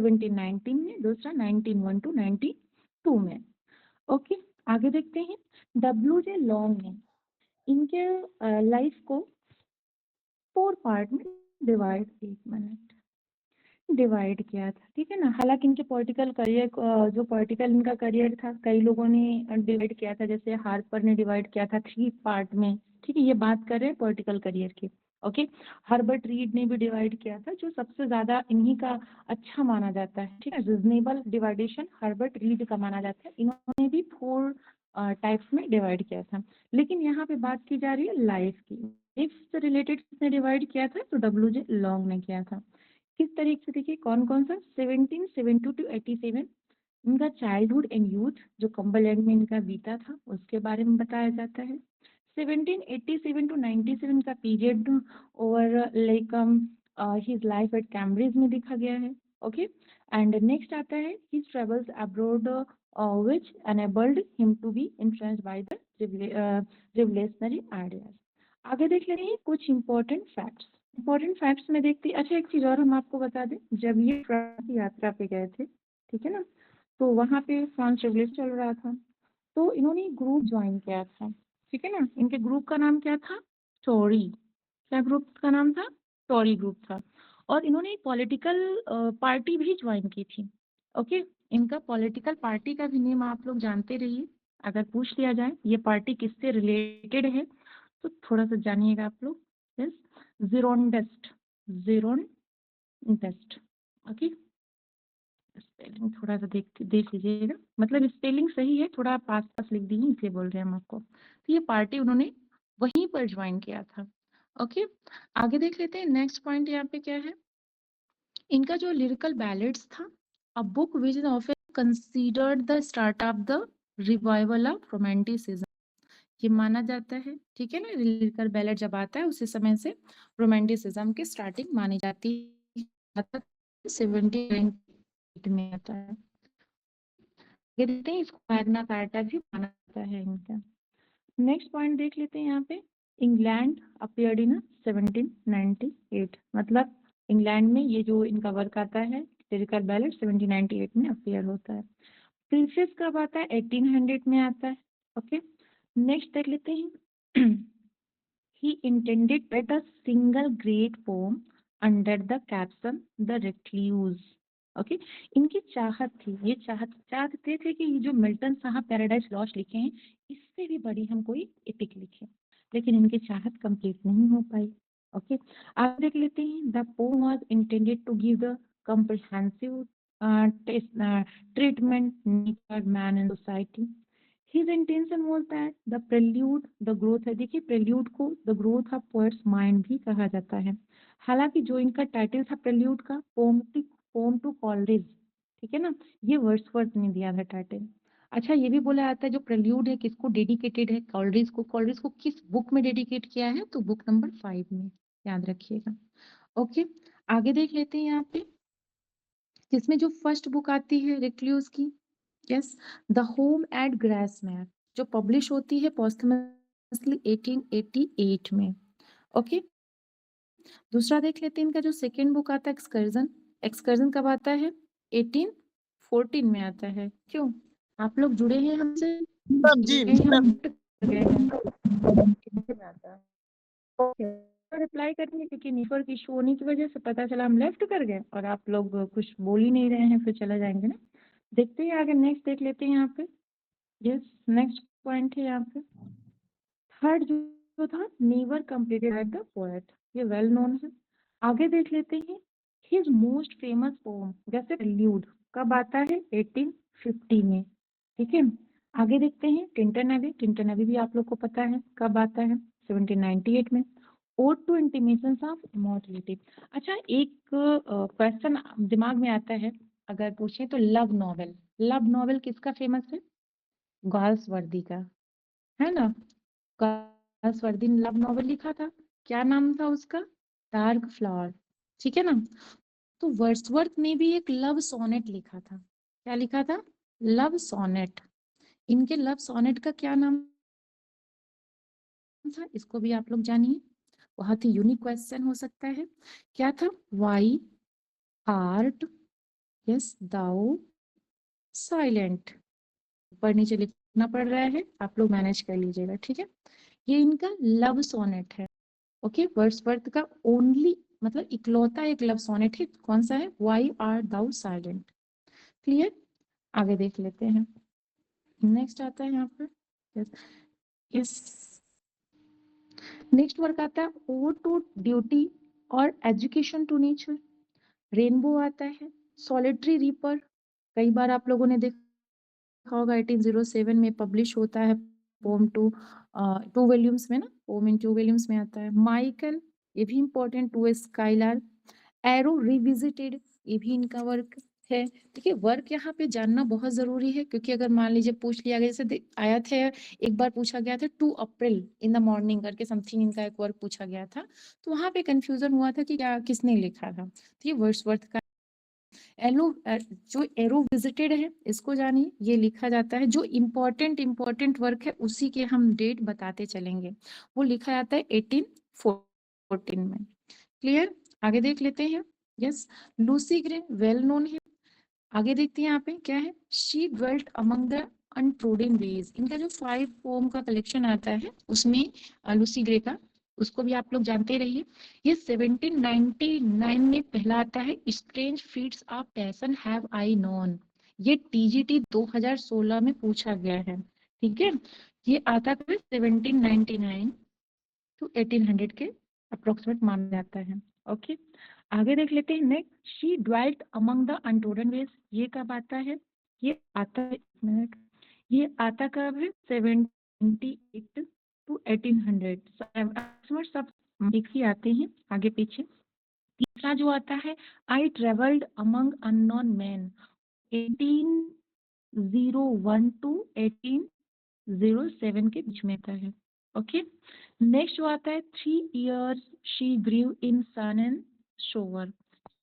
1719 में, दूसरा 1901 टू 92 में। ओके, आगे देखते हैं। WJ लॉन्ग ने इनके लाइफ को 4 पार्ट में डिवाइड किया था, ठीक है ना। हालांकि इनके पॉलिटिकल करियर, जो पॉलिटिकल इनका करियर था, कई लोगों ने डिवाइड किया था, जैसे हार्पर ने डिवाइड किया था 3 पार्ट में, ठीक है। ये बात कर रहे हैं पॉलिटिकल करियर की। ओके, हर्बर्ट रीड ने भी डिवाइड किया था, जो सबसे ज्यादा इन्हीं का अच्छा माना जाता है, ठीक है। रीजनेबल डिवाइडेशन हर्बर्ट रीड का माना जाता है। इन्होंने भी 4 टाइप्स में डिवाइड किया था। लेकिन यहाँ पे बात की जा रही है लाइफ की। लाइफ से रिलेटेड किसने डिवाइड किया था? तो WJ लॉन्ग ने किया था। किस तरीके से? देखिए कौन कौन सा। 1770 टू 87 इनका चाइल्डहुड एंड यूथ, जो कम्बरलैंड में इनका बीता था, उसके बारे में बताया जाता है। 1787 टू 97 का period over like his life at Cambridge में देखा गया है। ओके, एंड नेक्स्ट आता है his travels abroad which enabled him to be influenced by the revolutionary ideas। आगे देख लेते हैं कुछ इंपॉर्टेंट फैक्ट्स। इंपॉर्टेंट फैक्ट्स में देखते हैं। अच्छा, एक चीज और हम आपको बता दें, जब ये फ्रांस की यात्रा पे गए थे, ठीक है ना, तो वहां पे फ्रांस रेवोल्यूशन चल रहा था, तो इन्होंने ग्रुप ज्वाइन किया था, ठीक है ना। इनके ग्रुप का नाम क्या था? टोरी। क्या ग्रुप का नाम था? टोरी ग्रुप था। और इन्होंने एक पॉलिटिकल पार्टी भी ज्वाइन की थी। ओके, इनका पॉलिटिकल पार्टी का भी नेम आप लोग जानते रहिए। अगर पूछ लिया जाए ये पार्टी किससे रिलेटेड है, तो थोड़ा सा जानिएगा आप लोग। यस, जीरोनडेस्ट। जीरोनडेस्ट। ओके, स्पेलिंग थोड़ा सा देख लीजिएगा, मतलब स्पेलिंग सही है, थोड़ा आप पास पास लिख दीजिए, इसलिए बोल रहे हैं हम आपको। तो ये पार्टी उन्होंने वहीं पर ज्वाइन किया था। ओके, आगे देख लेते हैं। नेक्स्ट पॉइंट यहाँ पे क्या है, इनका जो लिरिकल बैलेड्स था, a book which is often considered the start of the revival of romanticism, ये माना जाता है, ठीक है ना। लिरिकल बैलेड जब आता है उसी समय से रोमांटिसिज्म की स्टार्टिंग मानी जाती है। 1798 में आता है। ये देखते हैं, इसको मैग्ना कार्टा भी माना जाता है इनका। नेक्स्ट पॉइंट देख लेते हैं यहाँ पे। इंग्लैंड अपीयर्ड इन 1798, मतलब इंग्लैंड में ये जो इनका वर्क आता है लिरिकल बैलेड 1798 में अपीयर होता है। प्रीफेस कब आता है? 1800 में आता है। ओके, नेक्स्ट देख लेते हैं। He intended to write a single great poem under the caption The Recluse। Okay, इनकी चाहत थी, ये चाहते थे कि ये जो मिल्टन साहब पैराडाइज लॉस्ट लिखे हैं, इससे भी बड़ी हम कोई एपिक लिखें, लेकिन इनकी चाहत कंप्लीट नहीं हो पाई। ओके, आप देख लेते हैं। The poem was intended to give the comprehensive treatment needed man in society। His intention was that the prelude, the growth है, देखिए prelude को the growth of poet's mind भी कहा जाता है। हालांकि जो इनका टाइटल था prelude का, poem to Coleridge, ठीक है ना, ये वर्ड्सवर्थ ने दिया था टाइटल। अच्छा, ये भी बोला जाता है जो prelude है किसको डेडिकेटेड है? कॉलरिज को। कॉलरिज को किस बुक में डेडिकेट किया है? तो बुक नंबर 5 में, याद रखिएगा। ओके, आगे देख लेते हैं यहाँ पे, जिसमें जो फर्स्ट बुक आती है रिक्लूज की, यस, द होम एट ग्रासमैर, जो पब्लिश होती है पोस्टमसली 1888 में। ओके, दूसरा देख लेते हैं, इनका जो सेकंड बुक आता है एक्सकर्जन। एक्सकर्जन कब आता है? 1814 में आता है। क्यों? आप लोग जुड़े हैं हमसे? मैम जी, मैम में आता है। ओके, रिप्लाई करेंगे, क्योंकि नेटवर्क इशू होने की वजह से पता चला हम लेफ्ट कर गए और आप लोग कुछ बोल ही नहीं रहे हैं, फिर चले जाएंगे ना। देखते हैं आगे, नेक्स्ट देख लेते हैं यहाँ पे। यस, नेक्स्ट पॉइंट है यहाँ पे। थर्ड जो था, never completed at the poet, ये वेल नोन है। आगे देख लेते हैं। हिज मोस्ट फेमस पोम, जैसे प्रेल्यूड, कब आता है? 1850 में, ठीक है। आगे देखते हैं टिंटन एबी। टिंटन एबी भी आप लोग को पता है कब आता है? 1798 में। Ode to intimations of immortality. अच्छा, एक क्वेश्चन दिमाग में आता है, अगर पूछे तो लव नॉवेल, लव नॉवेल किसका फेमस है? गाल्सवर्दी का, है ना। गाल्सवर्दी ने लव नॉवेल लिखा था, क्या नाम था उसका? डार्क फ्लावर, ठीक है ना। तो वर्ड्सवर्थ ने भी एक लव सोनेट लिखा था। क्या लिखा था? Love sonnet. इनके लव सोनेट का क्या नाम था? इसको भी आप लोग जानिए, बहुत ही यूनिक क्वेश्चन हो सकता है। क्या था? वाई हार्ट यस दाउ साइलेंट, ऊपर नीचे लिखना पड़ रहा है, आप लोग मैनेज कर लीजिएगा, ठीक है। ये इनका लव सोनेट है। ओके, वर्ड्सवर्थ का ओनली मतलब इकलौता एक लव सोनेट है, कौन सा है, why art thou silent. Clear, आगे देख लेते हैं। नेक्स्ट आता है यहाँ पर यस, नेक्स्ट वर्क आता है ओ टू ड्यूटी और एजुकेशन टू नेचर। रेनबो आता है, सॉलिटरी रीपर, कई बार आप लोगों ने देखा होगा 1807 में पब्लिश होता है पोम टू वॉल्यूम्स में ना, पोम इन 2 वॉल्यूम्स में आता है। माइकल, ये भी important, to Skylark. Yarrow revisited, ये भी इनका वर्क है। देखिए वर्क यहाँ पे जानना बहुत जरूरी है, क्योंकि अगर मान लीजिए पूछ लिया गया, जैसे आया था एक बार पूछा गया था 2 अप्रैल इन द मॉर्निंग करके समथिंग इनका एक वर्क पूछा गया था, तो वहां पे कंफ्यूजन हुआ था कि क्या किसने लिखा था, तो ये वर्ड्सवर्थ का। जो एरो विजिटेड है इसको जानिए, ये लिखा जाता है, जो इम्पोर्टेंट वर्क है उसी के हम डेट बताते चलेंगे, वो लिखा जाता है 1814 में। क्लियर, आगे देख लेते हैं। Yes, Lucy grey well known है। आगे देखते हैं यहाँ पे क्या है, she dwelt among the untrodden veg, इनका जो 5 पोम का कलेक्शन आता है उसमें लूसी ग्रे का, उसको भी आप लोग जानते रहिए। ये 1799 में पहला आता है, strange fits of passion have I known, ये टीजीटी 2016 में पूछा गया है, ठीक है। ये आता है 1799 टू 1800 के अप्रोक्सीमेट माना जाता है। ओके, आगे देख लेते हैं। Next, she dwelt among the untrodden ways, ये कब आता है, ये आता है मिनट, ये आता कब है 78 टू 1800, सब एक ही आते हैं आगे पीछे। तीसरा जो आता है, I travelled among unknown men, 1801 to 1807 के बीच में आता है। ओके, नेक्स्ट जो आता है 3 years she grew in sun and shower,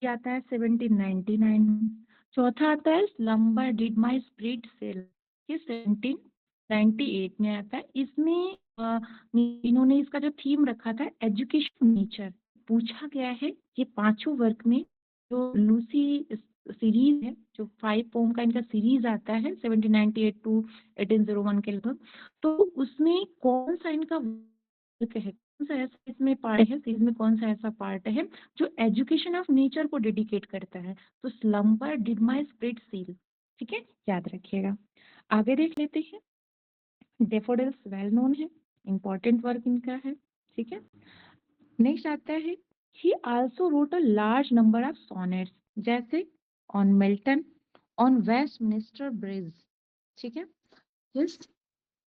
ये आता है 1799 में। चौथा आता है slumber did my spirit seal, ये 1798 में आता है। इसमें इन्होंने इसका जो थीम रखा था एजुकेशन नेचर पूछा गया है। ये पांचों वर्क में जो लूसी सीरीज है, जो 5 पोम का इनका सीरीज आता है 1798 टू 1801 के लगभग, तो उसमें कौन सा इनका वर्क है, कौन सा ऐसा इसमें पार्ट है, सीरीज में कौन सा ऐसा पार्ट है जो एजुकेशन ऑफ नेचर को डेडिकेट करता है, तो slumber did my spirit seal, ठीक है, याद रखिएगा। आगे देख लेते हैं। डेफोडिल्स वेल नोन है, इंपॉर्टेंट वर्क इनका है, ठीक है। नेक्स्ट आता है, he also wrote a large number of sonnets, जैसे on Milton, on Westminster Bridge, ठीक है। यस,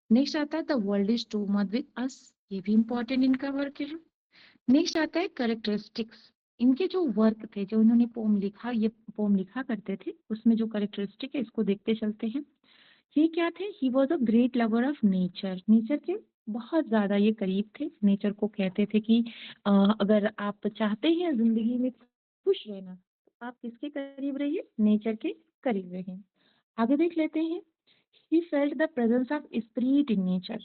नेक्स्ट आता है the world is too much with us, ये भी इंपॉर्टेंट इनका वर्क है। नेक्स्ट आता है करेक्टरिस्टिक्स, इनके जो वर्क थे, जो इन्होंने पोम लिखा, ये पोम लिखा करते थे, उसमें जो करेक्टरिस्टिक है इसको देखते चलते हैं। ये क्या थे, he was a great lover of nature, nature के बहुत ज्यादा ये करीब थे, नेचर को कहते थे कि अगर आप चाहते हैं जिंदगी में खुश रहना तो आप किसके करीब रहिए, नेचर के करीब रहिए। आगे देख लेते हैं। He felt the presence of spirit in nature.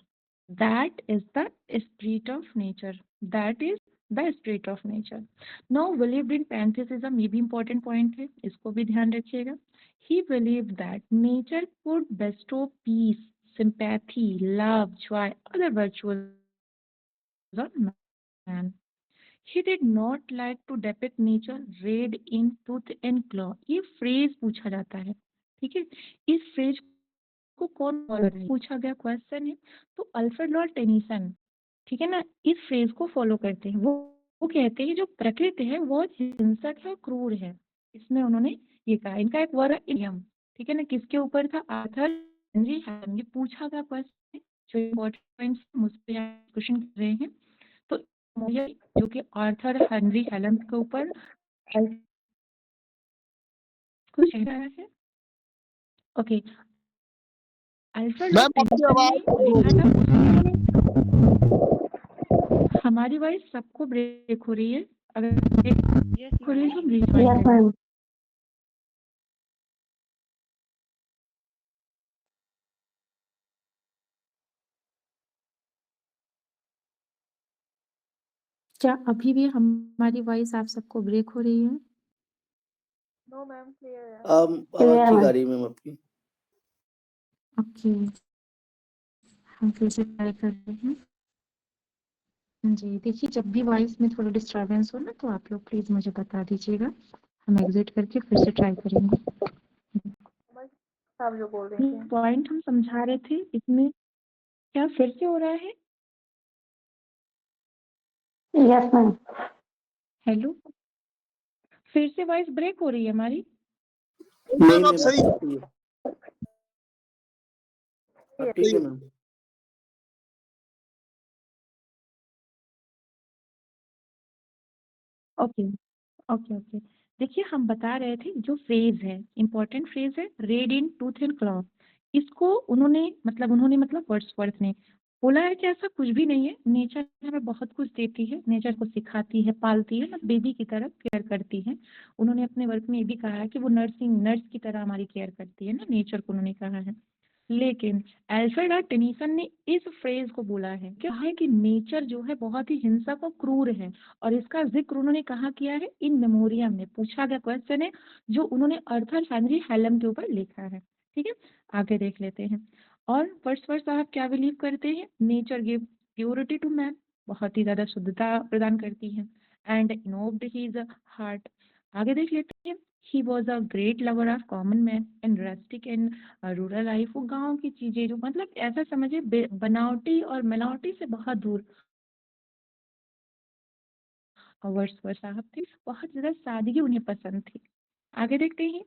That is the spirit of nature. That is the spirit of nature. Now believed in pantheism, ये भी important point है, इसको भी ध्यान रखिएगा। He believed that nature could bestow peace, sympathy, love, joy, other virtues on man. He did not like to depict nature red in tooth and claw. ये phrase पूछा जाता है, ठीक है। इस phrase को कौन फॉलो कर पूछा गया क्वेश्चन है, तो अल्फ्रेड लॉर्ड टेनिसन, ठीक है ना, इस फ्रेज को फॉलो करते हैं। वो कहते हैं जो प्रकृति है वो हिंसक है और क्रूर है, इसमें उन्होंने ये कहा। इनका एक वर्क इडियम, ठीक है ना, किसके ऊपर था, आर्थर हेनरी हेलन, ये पूछा गया क्वेश्चन, जो इम्पोर्टेंट पॉइंट्स मुझसे क्वेश्चन कर रहे हैं, तो जो कि आर्थर हेनरी हेलन के ऊपर कुछ कह रहा है। ओके, अल्फ्रेड लॉर्ड टेनिसन ने लिखा था, हमारी वॉइस सबको ब्रेक हो रही है, अगर ब्रेक हो रही है तो रिज्वाइन करें। क्या अभी भी हमारी वॉइस आप सबको ब्रेक हो रही है? नो मैम, क्लियर है। आवाज ठीक आ रही है मैम आपकी। ओके, हम फिर से ट्राई कर रहे हैं। जी देखिए, जब भी वॉइस में थोड़ा डिस्टर्बेंस हो ना तो आप लोग प्लीज मुझे बता दीजिएगा, हम एग्जिट करके फिर से ट्राई करेंगे। आप जो बोल रही थी पॉइंट हम समझा रहे थे, इसमें क्या फिर से हो रहा है? Yes ma'am. हेलो, फिर से वॉइस ब्रेक हो रही है हमारी? नहीं मैम, सही ठीक है मैम। ओके ओके ओके, देखिए हम बता रहे थे जो फ्रेज है, इंपॉर्टेंट फ्रेज है, red in tooth and claw, इसको उन्होंने वर्ड्सवर्थ ने बोला है कि ऐसा कुछ भी नहीं है, नेचर हमें बहुत कुछ देती है, नेचर को सिखाती है, पालती है, बेबी की तरह केयर करती है। उन्होंने अपने वर्क में ये भी कहा है कि वो नर्स की तरह हमारी केयर करती है ना, नेचर को उन्होंने कहा है। लेकिन अल्फ्रेड आर टेनिसन ने इस फ्रेज को बोला है, क्या है कि नेचर जो है बहुत ही हिंसक और क्रूर है, और इसका जिक्र उन्होंने कहाँ किया है? इन मेमोरियम में। पूछा गया क्वेश्चन है जो उन्होंने अर्थर हेनरी हेलम के ऊपर लिखा है। ठीक है, आगे देख लेते हैं। और वर्ड्सवर्थ साहब क्या बिलीव करते हैं? Nature give purity to man, बहुत ही ज्यादा शुद्धता प्रदान करती है, एंड इनोव्ड हिज हार्ट। आगे देख लेते हैं। He was a great lover of common man and rustic and rural life, वो गांव की चीजें जो मतलब ऐसा समझिए बनावटी और मिलावटी से बहुत दूर वर्ड्सवर्थ साहब थे, बहुत ज्यादा सादगी उन्हें पसंद थी। आगे देखते हैं।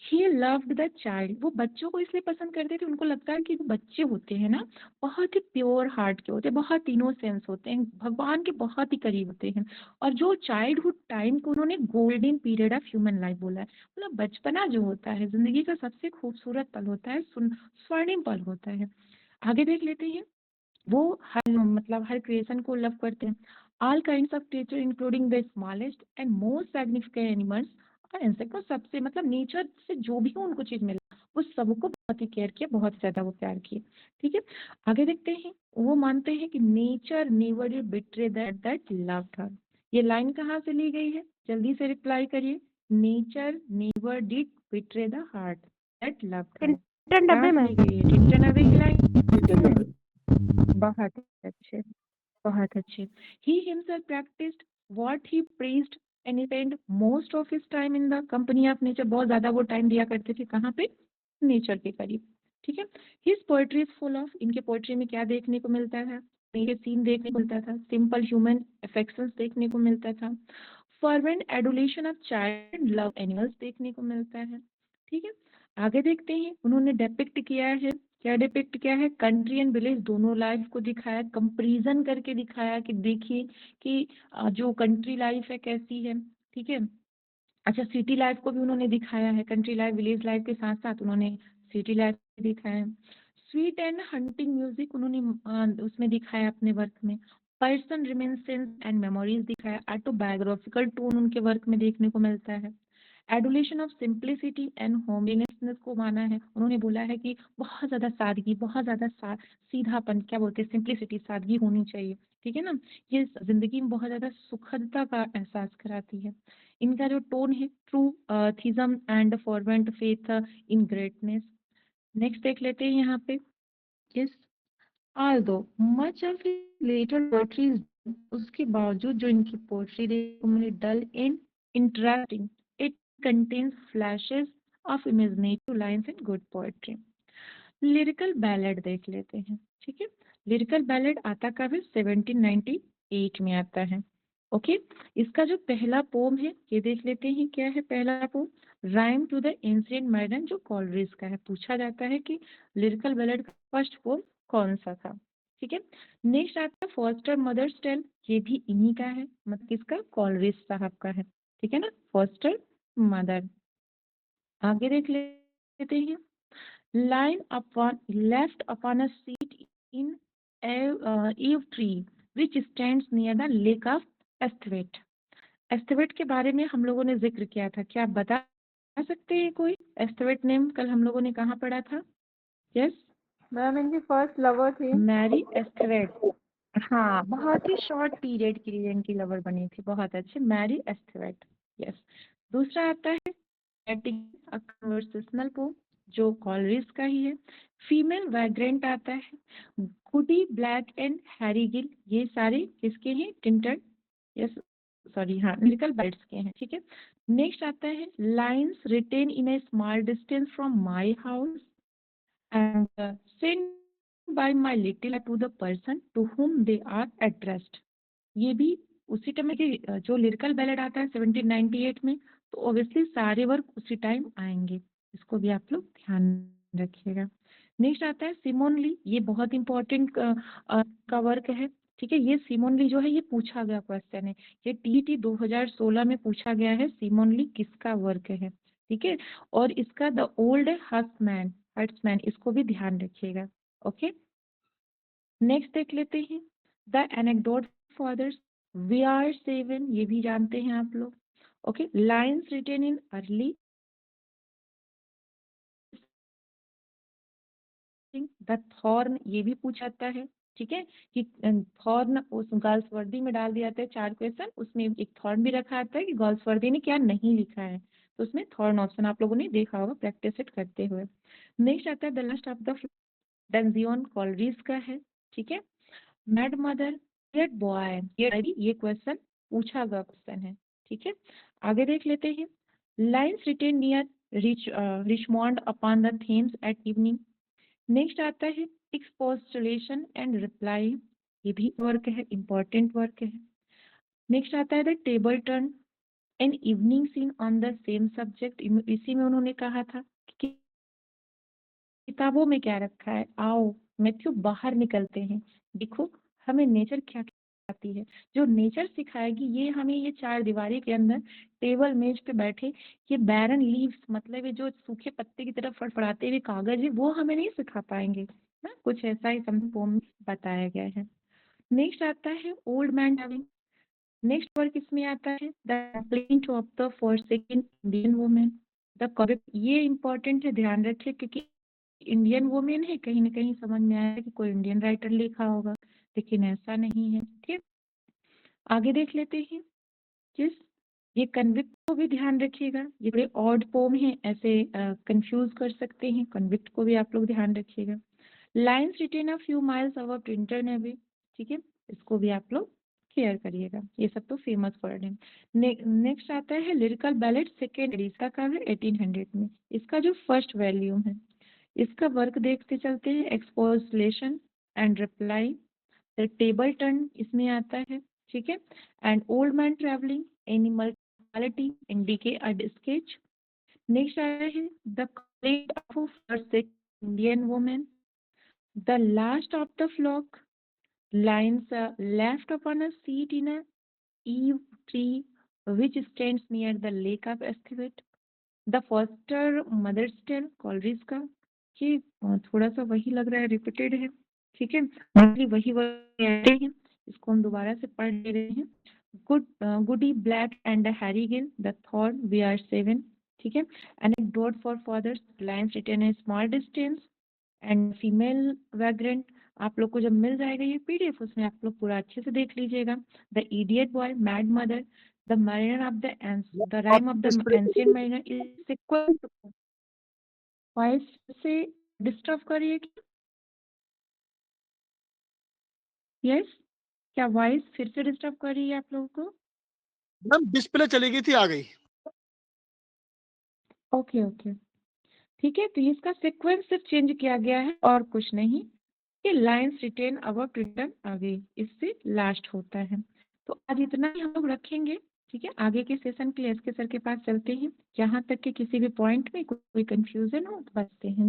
ही लव्ड द चाइल्ड, वो बच्चों को इसलिए पसंद करते थे, उनको लगता है कि जो बच्चे होते हैं ना बहुत ही प्योर हार्ट के होते हैं, बहुत इनोसेंस होते हैं, भगवान के बहुत ही करीब होते हैं। और जो चाइल्डहुड टाइम को उन्होंने golden period of human life बोला है, मतलब बचपना जो होता है जिंदगी का सबसे खूबसूरत पल होता है, स्वर्णिम पल होता है। आगे देख लेते हैं। वो हर क्रिएशन को लव करते हैं। All kinds of nature including the smallest and most significant animals और इंसेक्ट को सबसे मतलब नेचर से जो भी उनको चीज मिला वो सबको बहुत ही केयर किया, बहुत ज्यादा वो प्यार किए। ठीक है, आगे देखते हैं। वो मानते हैं कि nature never did betray that loved her. ये लाइन कहाँ से ली गई है? जल्दी से रिप्लाई करिए। Nature never did betray the heart that loved her, कहाँ से ली गई है? टिंटन अवे की लाइन। बहुत अच्छे, बहुत अच्छे। He himself practiced what he praised and spent most of his time in the company of nature, बहुत ज्यादा वो टाइम दिया करते थे कहाँ पे? नेचर के करीब। ठीक है, his poetry is full of, इनके पोएट्री में क्या देखने को मिलता है? मेरे सीन देखने को मिलता था, सिंपल ह्यूमन अफेक्शंस देखने को मिलता था, fervent adulation of child love animals देखने को मिलता है। ठीक है, आगे देखते हैं। उन्होंने डिपिक्ट किया है, क्या डिपिक्ट किया है? कंट्री एंड विलेज दोनों लाइफ को दिखाया, कंपैरिजन करके दिखाया कि देखिए कि जो कंट्री लाइफ है कैसी है। ठीक है, अच्छा सिटी लाइफ को भी उन्होंने दिखाया है, कंट्री लाइफ विलेज लाइफ के साथ साथ उन्होंने सिटी लाइफ दिखाया है। स्वीट एंड हंटिंग म्यूजिक उन्होंने उसमें दिखाया अपने वर्क में। पर्सन रिमेंसेंस एंड मेमोरीज दिखाया, ऑटोबायोग्राफिकल टोन उनके वर्क में देखने को मिलता है। एडुलेशन ऑफ सिंप्लिसिटी एंड होमलीनेस को माना है, उन्होंने बोला है कि बहुत ज्यादा सादगी, बहुत ज्यादा सीधापन, क्या बोलते हैं, सिंप्लिसिटी, सादगी होनी चाहिए। ठीक है ना, ये जिंदगी में बहुत ज्यादा सुखदता का एहसास कराती है। इनका जो टोन है true theism and fervent faith in greatness. Next देख लेते हैं यहाँ पे। Yes, although much of his later poetry is, उसके बावजूद जो इनकी पोएट्री देखो मुझे dull in interesting, it contains flashes of imaginative lines and good poetry. Lyrical ballad देख लेते हैं। ठीक है, लिरिकल बैलेड आता कब है? 1798 में आता है। ओके, इसका जो पहला पोम है ये देख लेते हैं, क्या है पहला poem? Rime to the ancient mariner, जो कॉलरिज का है। पूछा जाता है कि लिरिकल बैलेड का फर्स्ट पोम कौन सा था। ठीक है, नेक्स्ट आता है फॉस्टर मदर्स टेल, ये भी इन्हीं का है, मतलब किसका? कॉलरिज साहब का है। ठीक है ना, फॉस्टर मदर। आगे देख लेते हैं। line upon left upon a seat in Eve tree which stands near the lake of Esthwaite। एस्थवेट के बारे में हम लोगों ने जिक्र किया था, क्या आप बता सकते हैं कोई? एस्थवेट नेम कल हम लोगों ने कहाँ पढ़ा था? यस, मैम इनकी फर्स्ट लवर थी मैरी एस्थवेट। हाँ, बहुत ही शॉर्ट पीरियड के लिए इनकी लवर बनी थी, बहुत अच्छे, मैरी एस्थवेट। यस, दूसरा आता है अ कन्वर्सेशनल पोम जो कॉलरिज का ही है। फीमेल वैग्रेंट आता है, Goody Blake and Harry Gill, ये सारे किसके हैं? टिंटन, यस सॉरी हाँ लिरिकल बैलेट्स के हैं, ठीक है। नेक्स्ट आता है lines written in a small distance from my house and sent by my little to the person to whom they are addressed। ये भी उसी टाइम के जो लिरिकल बैलेड आता है 1798 में, तो ऑब्वियसली सारे वर्क उसी टाइम आएंगे, इसको भी आप लोग ध्यान रखिएगा। नेक्स्ट आता है सिमोन ली, ये बहुत इंपॉर्टेंट का वर्क है, ठीक है। ये सिमोन ली जो है ये पूछा गया क्वेश्चन है, ये टीटी 2016 में पूछा गया है, सिमोन ली किसका वर्क है, ठीक है। और इसका द ओल्ड हर्ट्समैन, इसको भी ध्यान रखिएगा, ओके। नेक्स्ट देख लेते हैं the anecdote fathers, we are 7, ये भी जानते हैं आप लोग, okay. Lines written in early, the thorn, ये भी पूछा जाता है, ठीक है, कि थॉर्न उस गर्ल्स वर्दी में डाल दिया जाता है 4 क्वेश्चन, उसमें एक थॉर्न भी रखा आता है कि गर्ल्स वर्दी ने क्या नहीं लिखा है, तो उसमें थॉर्न ऑप्शन आप लोगों ने देखा होगा प्रैक्टिस इट करते हुए। नेक्स्ट आता है the last of the dungeon Coleridge's का है, ठीक है। मैड मदर, डेड बॉय, ये क्वेश्चन पूछा गया क्वेश्चन है, ठीक है। आगे देख लेते हैं lines written near Richmond upon the Thames at evening. Next आता है एक्सपोस्टुलेशन एंड रिप्लाई, ये भी वर्क है, इंपॉर्टेंट वर्क है। नेक्स्ट आता है the table turn an evening scene on the same subject, इसी में उन्होंने कहा था कि किताबों में क्या रखा है, आओ मैथ्यू बाहर निकलते हैं, देखो हमें नेचर क्या आती है, जो नेचर सिखाएगी ये हमें ये 4 दीवारी के अंदर टेबल मेज पे बैठे ये बैरन लीव्स, मतलब ये जो सूखे पत्ते की तरफ फड़फड़ाते हुए कागज है वो हमें नहीं सिखा पाएंगे ना, कुछ ऐसा ही पोम में बताया गया है। नेक्स्ट आता है old man having, next work इसमें आता है the complaint of the forsaken Indian women, the correct, ये इंपॉर्टेंट है, ध्यान रखिए, क्योंकि इंडियन वुमेन है, कहीं ना कहीं समझ में आया कि कोई इंडियन राइटर लिखा होगा, लेकिन ऐसा नहीं है, ठीक। आगे देख लेते हैं जिस ये कन्विक्ट को भी ध्यान रखिएगा, ये बड़े ऑड पोम है, ऐसे कंफ्यूज कर सकते हैं, कन्विक्ट को भी आप लोग ध्यान रखिएगा। Lines written a few miles above Tintern Abbey, ठीक है, इसको भी आप लोग क्लियर करिएगा, ये सब तो फेमस वर्ड है। नेक्स्ट आता है लिरिकल बैलेड सेकेंड एडिशन का कब है 1800 में, इसका जो फर्स्ट वॉल्यूम है इसका वर्क देखते चलते हैं, exposition and reply, the table turn इसमें आता है, ठीक है, and old man travelling, animal quality, and decay a sketch. Next आता है the complaint of forsaken Indian women, the last of the flock, lines left upon a seat in a eave tree which stands near the lake of Estivate, the foster mother's tale Coleridge का, ये थोड़ा सा वही लग रहा है, repeated है, ठीक है, वही हैं, इसको हम दोबारा से पढ़ ले रहे हैं। Goody Blake and Harry Gill, the thorn, we are 7, ठीक है। Anecdote for fathers, lines written a small distance and female vagrant, आप लोग को जब मिल जाएगा ये पीडीएफ उसमें आप लोग पूरा अच्छे से देख लीजिएगा। The idiot boy, mad mother, the mariner of the rime of the ancient mariner is sequel to, voice से डिस्टर्ब करिए क्या? यस, क्या वॉइस फिर से डिस्टर्ब कर रही है आप लोगों को? मैम डिस्प्ले चली गई थी, आ गई। ओके ओके, ठीक है, तो इसका सीक्वेंस सिर्फ चेंज किया गया है और कुछ नहीं, ये लाइन्स रिटेन अबव रिटर्न आगे इससे लास्ट होता है। तो आज इतना ही हम लोग रखेंगे, ठीक है, आगे के सेशन के लिए एसके सर के पास चलते हैं, जहाँ तक कि किसी भी पॉइंट में कोई कंफ्यूजन हो तो बचते हैं।